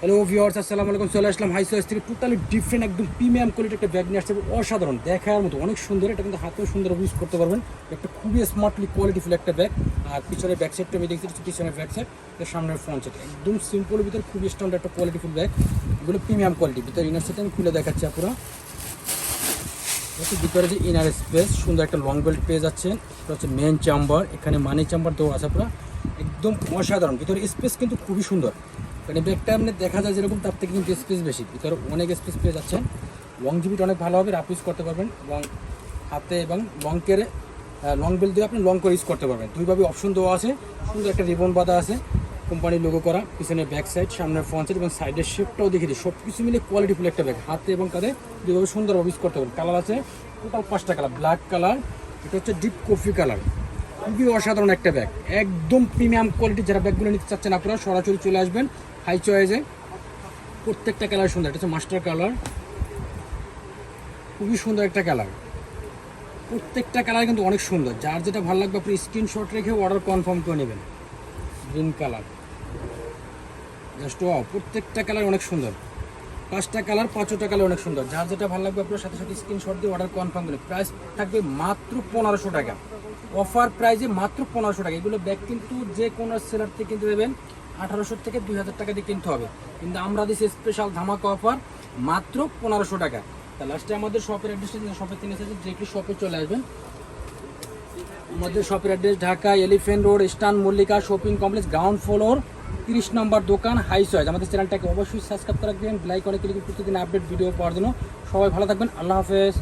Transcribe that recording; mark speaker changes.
Speaker 1: Hello viewers, আসসালামু আলাইকুম। চলে আসলাম হাই চয়েস থেকে টোটালি ডিফারেন্ট একদম প্রিমিয়াম কোয়ালিটির একটা ব্যাগ নিয়ে আসছে। অসাধারণ, দেখার মতো, অনেক সুন্দর। এটা কিন্তু হাতেও সুন্দর ইউজ করতে পারবেন। একটা খুবই স্মার্টলি কোয়ালিটিফুল একটা ব্যাগ। আর পিছনের ব্যাক সাইডটা আমি দেখতে পাচ্ছি, পিছনের ব্যাক সাইড, এর সামনের ফ্রন্ট সাইড একদম সিম্পলের ভিতরে খুবই স্ট্যান্ডার্ড একটা কোয়ালিটিফুল ব্যাগ। এগুলো প্রিমিয়াম কোয়ালিটি। ভিতরে ইনার সাইড আমি খুলে দেখাচ্ছি পুরো। ভিতরে যে ইনার স্পেস, সুন্দর একটা লং বেল্ট পেয়ে যাচ্ছেন। এটা হচ্ছে মেন চেম্বার, এখানে মানি চেম্বার দেওয়া আছে পুরো, একদম অসাধারণ। ভিতরে স্পেস কিন্তু খুবই সুন্দর। মানে ব্যাগটা আপনি দেখা যায় যেরকম, তার থেকে কিন্তু স্পেস বেশি। ভিতরে অনেক স্পেস পেয়ে যাচ্ছেন। লং জিবিটা অনেক ভালো হবে, রাফ ইউজ করতে পারবেন। এবং হাতে এবং লং কেয়ারে লং বেল দিয়ে আপনি লং করে ইউজ করতে পারবেন। দুইভাবে অপশন দেওয়া আছে। সুন্দর একটা রিবন বাঁধা আছে, কোম্পানির লোগো করা। পিছনে ব্যাক সাইড, সামনের ফ্রন্ট সাইড এবং সাইডের শেপটাও দেখে দিই। সব কিছু মিলে কোয়ালিটিফুল একটা ব্যাগ। হাতে এবং কাঁধে দুইভাবে সুন্দরভাবে ইউজ করতে পারবেন। কালার আছে টোটাল 5টা কালার। ব্ল্যাক কালার, এটা হচ্ছে ডিপ কফি কালার। খুবই অসাধারণ একটা ব্যাগ, একদম প্রিমিয়াম কোয়ালিটি। যারা ব্যাগগুলো নিতে চাচ্ছেন আপনারা সরাসরি চলে আসবেন হাই চয়েসে। প্রত্যেকটা কালার সুন্দর। এটা হচ্ছে মাস্টার কালার, খুবই সুন্দর একটা কালার। প্রত্যেকটা কালার কিন্তু অনেক সুন্দর। যার যেটা ভালো লাগবে আপনি স্ক্রিনশট রেখে অর্ডার কনফার্ম করে নেবেন। Green colour, just wow. প্রত্যেকটা কালার অনেক সুন্দর। 5টা কালার, 5টা কালার অনেক সুন্দর। যার যেটা ভালো লাগবে আপনার সাথে সাথে স্ক্রিনশট দিয়ে অর্ডার কনফার্ম করে। প্রাইস থাকবে মাত্র 1500 টাকা। অফার প্রাইসে মাত্র 1500 টাকা। এগুলো ব্যাগ কিন্তু যে কোনো সেলার থেকে কিনতে দেবেন 1800 থেকে 2000 টাকা দিয়ে কিনতে হবে। কিন্তু আমরা দিচ্ছি স্পেশাল ধামাকা অফার মাত্র 1500 টাকা। তা লাস্টে আমাদের শপের অ্যাড্রেসটা, শপের 3 এসেছে, যে কি শপে চলে আসবেন। আমাদের শপের address Dhaka elephant road, eastern Mallika shopping complex, ground floor, 30 নম্বর দোকান, হাই চয়েস। আমাদের চ্যানেলটাকে অবশ্যই সাবস্ক্রাইব করে রাখবেন, লাইক অনেক প্রতিদিন আপডেট ভিডিও পাওয়ার জন্য। সবাই ভালো থাকবেন, আল্লাহ হাফেজ।